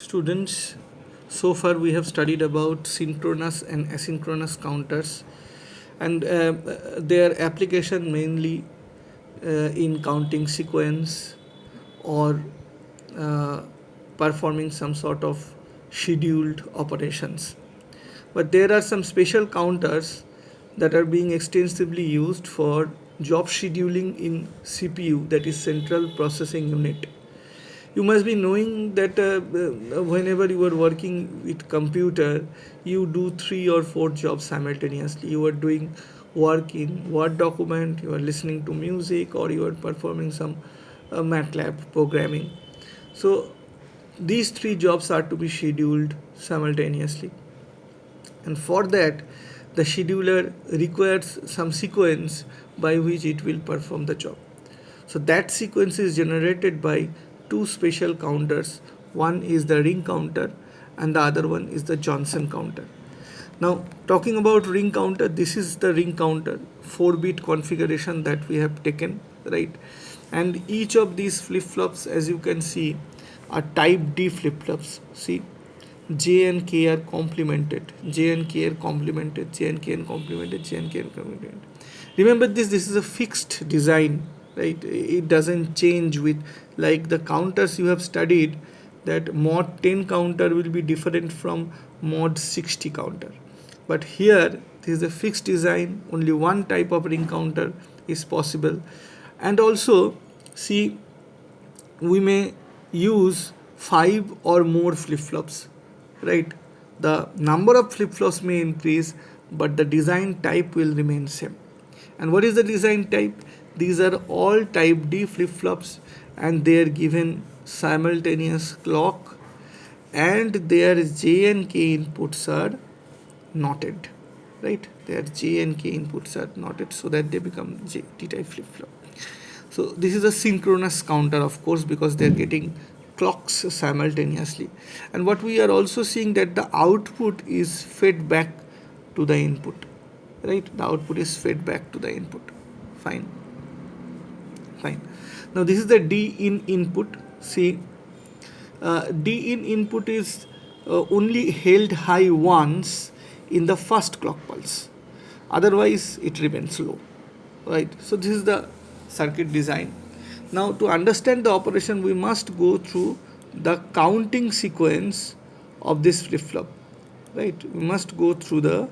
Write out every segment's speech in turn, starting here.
Students, so far we have studied about synchronous and asynchronous counters and their application mainly in counting sequence or uh, performing some sort of scheduled operations. But there are some special counters that are being extensively used for job scheduling in CPU, that is Central Processing Unit. You must be knowing that whenever you are working with computer, you do three or four jobs simultaneously. You are doing work in Word document, you are listening to music, or you are performing some MATLAB programming. So these three jobs are to be scheduled simultaneously, and for that the scheduler requires some sequence by which it will perform the job. So that sequence is generated by two special counters. One is the ring counter and the other one is the Johnson counter. Now, talking about ring counter, this is the ring counter 4-bit configuration that we have taken, right? And each of these flip flops, as you can see, are type D flip flops. See, J and K are complemented, J and K are complemented, J and K are complemented, J and K are complemented. Remember this is a fixed design, right? It doesn't change with, like the counters you have studied, that mod 10 counter will be different from mod 60 counter. But here this is a fixed design, only one type of ring counter is possible. And also, see, we may use 5 or more flip flops, right? The number of flip flops may increase, but the design type will remain same. And what is the design type? These are all type D flip flops, and they are given simultaneous clock, and their J and K inputs are knotted, right? Their J and K inputs are knotted so that they become T type flip flop. So this is a synchronous counter, of course, because they are getting clocks simultaneously. And what we are also seeing, that the output is fed back to the input, right? The output is fed back to the input. Fine. Fine. Now this is the D in input. See, D in input is only held high once in the first clock pulse. Otherwise, it remains low, right? So this is the circuit design. Now, to understand the operation, we must go through the counting sequence of this flip flop, right? We must go through the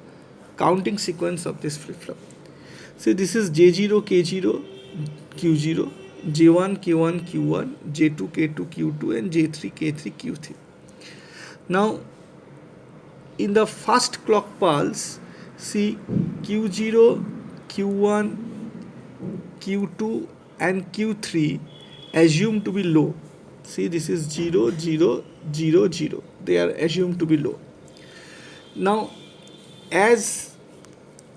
counting sequence of this flip flop. See, this is J0, K0, Q0, J1, K1, Q1, J2, K2, Q2, and J3, K3, Q3. Now, in the first clock pulse, see, Q0, Q1, Q2 and Q3 assumed to be low. See, this is 0, 0, 0, 0. They are assumed to be low. Now, as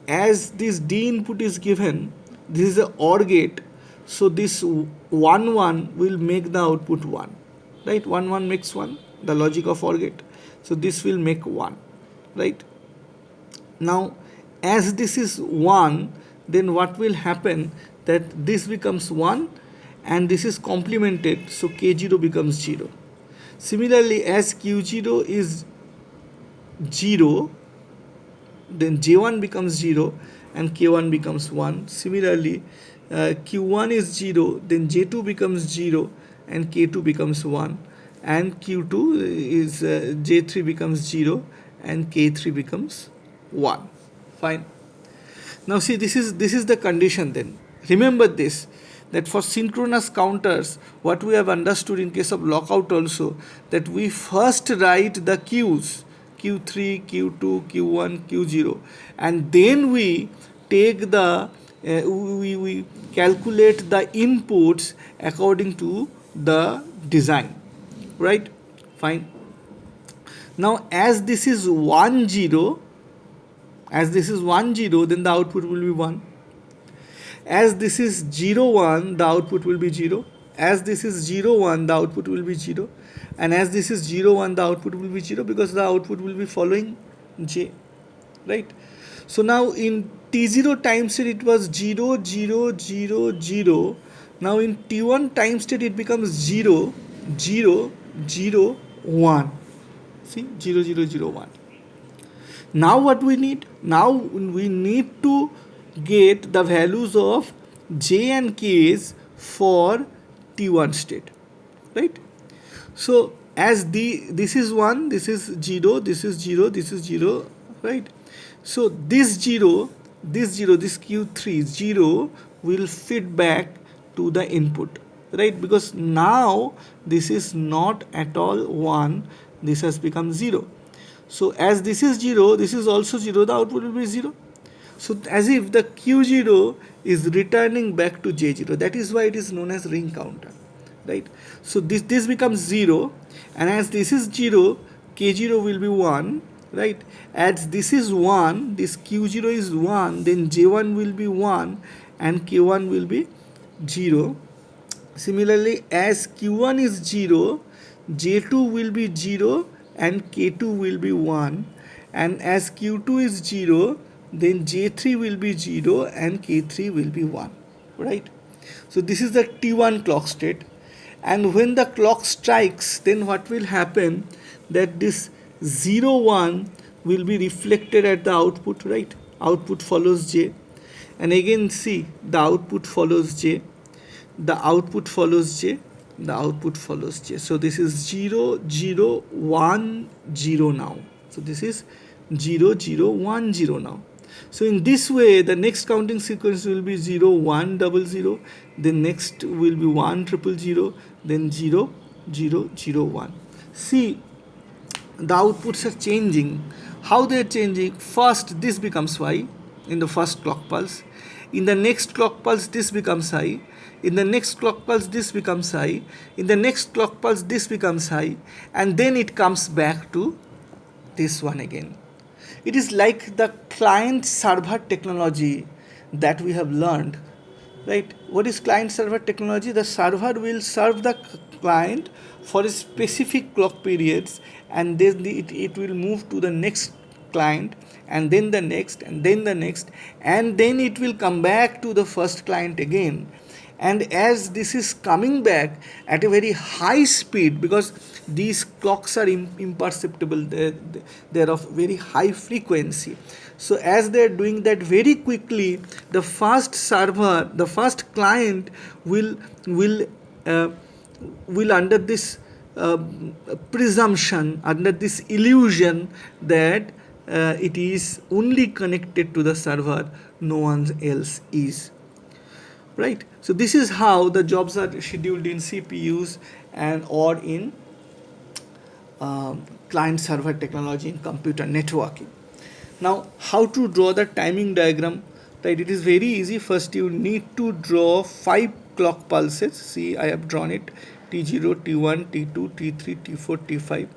this D input is given, this is a OR gate, so this 1 1 will make the output 1, right? 1 1 makes 1, the logic of OR gate. So this will make 1, right? Now, as this is 1, then what will happen, that this becomes 1 and this is complemented, so K0 becomes 0. Similarly, as Q0 is 0, then J1 becomes 0 and K1 becomes 1. Similarly, Q1 is 0, then J2 becomes 0 and K2 becomes 1, and Q2 is J3 becomes 0 and K3 becomes 1. Fine. Now see, this is the condition then. Remember this, that for synchronous counters, what we have understood in case of lockout also, that we first write the Qs, Q3, Q2, Q1, Q0, and then we take the we calculate the inputs according to the design, right? Fine. Now as this is 1 0, as this is 1 0, then the output will be 1. As this is 0 1, the output will be 0. As this is 0 1, the output will be 0. And as this is 0 1, the output will be 0, because the output will be following J, right? So now in T0 time state it was 0 0 0 0. Now in T1 time state it becomes 0 0 0 1. See, 0 0 0 1. Now what we need? Now we need to get the values of j and k's for t1 state, right? So as this is 1, this is 0, this is 0, this is 0, right? So this 0, this q3 0 will feed back to the input, right? Because now this is not at all 1, this has become 0. So as this is 0, this is also 0, the output will be 0. So as if the q0 is returning back to j0. That is why it is known as ring counter, right? So this becomes 0, and as this is 0, k0 will be 1, right? As this is 1, this q0 is 1, then j1 will be 1 and k1 will be 0. Similarly, as q1 is 0, j2 will be 0 and k2 will be 1, and as q2 is 0, then j3 will be 0 and k3 will be 1, right? So this is the t1 clock state, and when the clock strikes, then what will happen, that this 0 1 will be reflected at the output, right? Output follows j, and again see, the output follows j, the output follows j, the output follows j. So this is 0 0 1 0 now. So this is 0 0 1 0 now. So in this way, the next counting sequence will be 0 1 0 0, then next will be 1 0 0 0, then 0 0 0 1. See, the outputs are changing. How they are changing? First this becomes y in the first clock pulse, in the next clock pulse this becomes high, in the next clock pulse this becomes high, in the next clock pulse this becomes high, and then it comes back to this one again. It is like the client server technology that we have learned, right? What is client server technology? The server will serve the client for specific clock periods, and then it will move to the next client, and then the next, and then the next, and then it will come back to the first client again. And as this is coming back at a very high speed, because these clocks are imperceptible, they're of very high frequency. So as they're doing that very quickly, the first server, the first client will under this presumption, under this illusion that it is only connected to the server, no one else is, right? So this is how the jobs are scheduled in CPUs and or in client server technology in computer networking. Now, how to draw the timing diagram, right? It is very easy. First you need to draw 5 clock pulses. See, I have drawn it: T0, T1, T2, T3, T4, T5.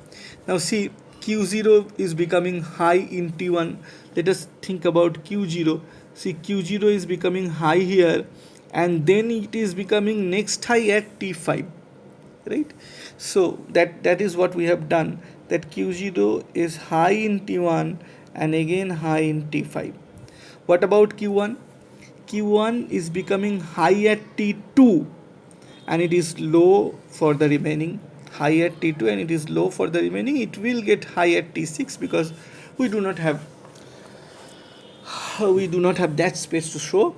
Now see, Q0 is becoming high in T1. Let us think about Q0. See, Q0 is becoming high here, and then it is becoming next high at T5, right? So that is what we have done, that Q0 is high in T1 and again high in T5. What about Q1? Q1 is becoming high at T2 and it is low for the remaining, high at T2 and it is low for the remaining. It will get high at T6 because we do not have that space to show.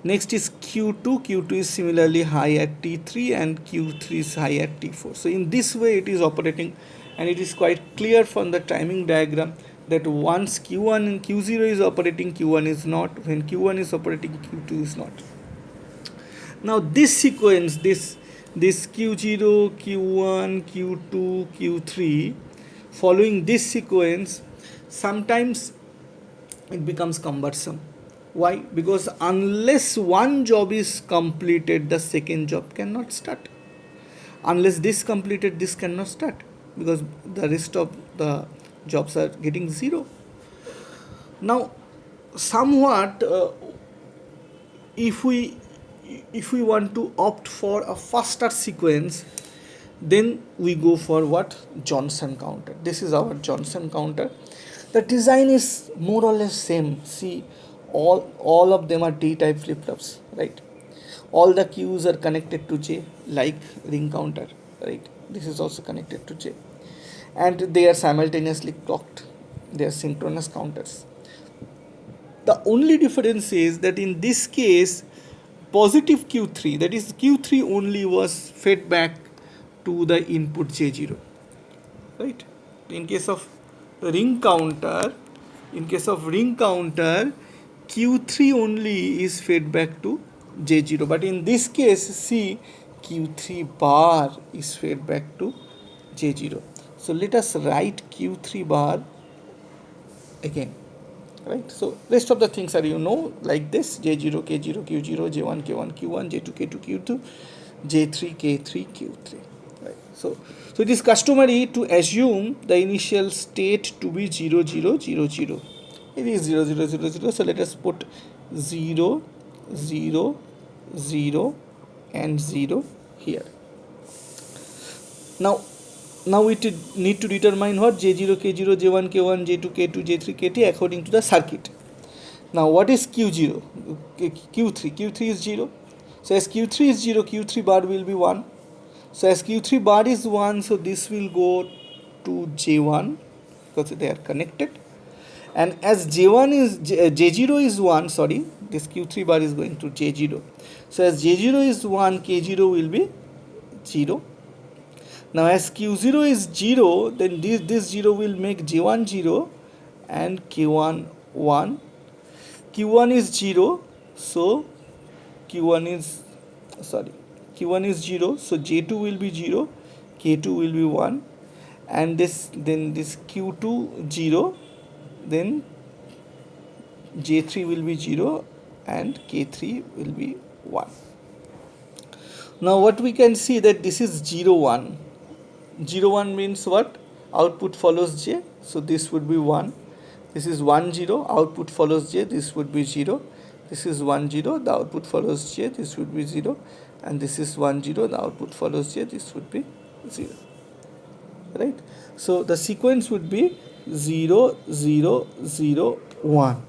Next is Q2. Q2 is similarly high at T3 and Q3 is high at T4. So in this way it is operating, and it is quite clear from the timing diagram that once Q1 and Q0 is operating, Q1 is not. When Q1 is operating, Q2 is not. Now this sequence, this Q0, Q1, Q2, Q3, following this sequence, sometimes it becomes cumbersome. Why? Because unless one job is completed, the second job cannot start. Unless this completed, this cannot start, because the rest of the jobs are getting 0. Now, somewhat, if we want to opt for a faster sequence, then we go for what? Johnson counter. This is our Johnson counter. The design is more or less same. See, all of them are D-type flip-flops, right? All the queues are connected to J, like ring counter, right? This is also connected to J. and they are simultaneously clocked. They are synchronous counters. The only difference is that in this case, positive Q3, that is Q3 only, was fed back to the input J0, right? In case of ring counter, Q3 only is fed back to J0, but in this case, see, Q3 bar is fed back to J0. So let us write Q3 bar again, right? So rest of the things are, like this: J0, K0, Q0, J1, K1, Q1, J2, K2, Q2, J3, K3, Q3, right? So it is customary to assume the initial state to be 0, 0, 0, 0. It is 0, 0, 0, 0. So let us put 0, 0, 0 and 0 here. Now we need to determine what? J0, K0, J1, K1, J2, K2, J3, Kt according to the circuit. Now what is Q0? Q3. Q3 is 0. So as Q3 is 0, Q3 bar will be 1. So as Q3 bar is 1, so this will go to J1 because they are connected. And as J0 is 1, sorry, this Q3 bar is going to J0. So as J0 is 1, K0 will be 0. Now as Q0 is 0, then this 0 will make J1 0 and K1 1. Q1 is 0, so Q1 is 0, so J2 will be 0, K2 will be 1, and this Q2 0, then J3 will be 0 and K3 will be 1. Now what we can see, that this is 0 1. 0 1 means what? Output follows J, so this would be 1. This is 1 0, output follows J, this would be 0. This is 1 0, the output follows J, this would be 0. And this is 1 0, the output follows J, this would be 0. Right? So the sequence would be 0 0 0 1.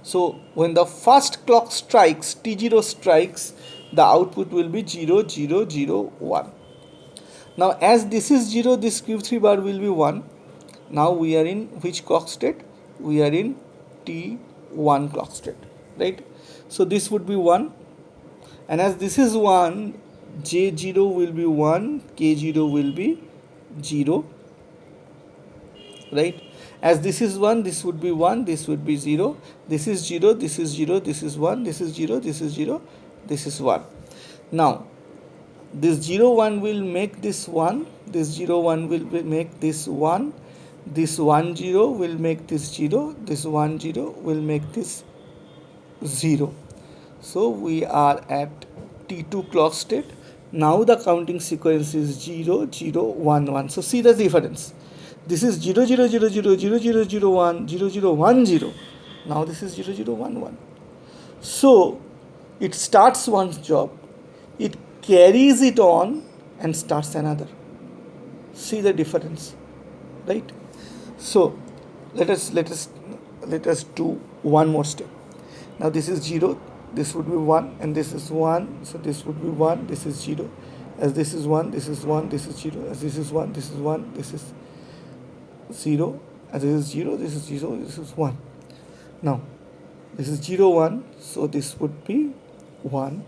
So when the first clock strikes, T0 strikes, the output will be 0 0 0 1. Now as this is 0, this Q3 bar will be 1. Now we are in which clock state? We are in T1 clock state, right? So this would be 1. And as this is 1, J0 will be 1, K0 will be 0, right? As this is 1, this would be 1, this would be 0. This is 0, this is 0, this is 1, this is 0, this is 0, this is 1. Now this 0 1 will make this 1, this 0 1 will make this 1, this 1 0 will make this 0, this 1 0 will make this 0. So we are at T2 clock state. Now the counting sequence is 0 0 1 1. So see the difference. This is 0 0 0 0 0 0 0 1 0 0 1 0. Now this is 0 0 1 1. So it starts one job, it carries it on and starts another. See the difference, right? So let us do one more step. Now this is 0, this would be 1, and this is 1, so this would be 1, this is 0. As this is 1, this is 1, this is 0. As this is 1, this is 1, this is 0. As this is 0, this is 0, this is 1. Now this is 0 1, so this would be 1.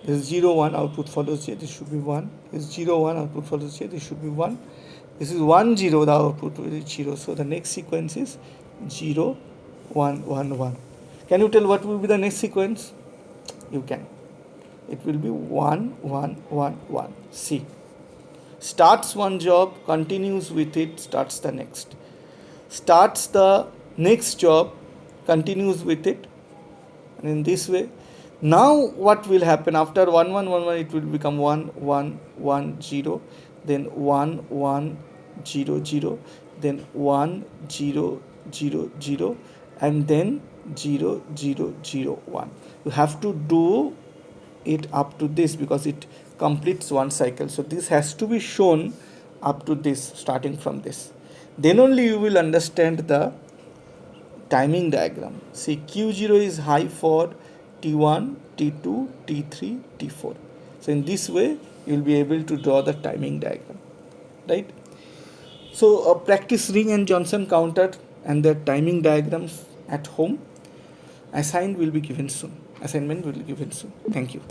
This is 0 1, output follows J, this should be 1. This is 0 1, output follows J, this should be 1. This is 1 0, the output will be 0. So the next sequence is 0 1 1 1. Can you tell what will be the next sequence? You can. It will be 1 1 1 1. See. Starts one job, continues with it, starts the next. Starts the next job, continues with it. And in this way, now what will happen? After 1 1 1 1, it will become 1 1 1 0, then 1 1 0 0, then 1 0 0 0, and then 0 0 0 1. You have to do it up to this because it completes one cycle. So this has to be shown up to this, starting from this. Then only you will understand the timing diagram. See, Q0 is high for T1, T2, T3, T4. So in this way, you will be able to draw the timing diagram, right? So practice Ring and Johnson counter and their timing diagrams at home. Assignment will be given soon. Thank you.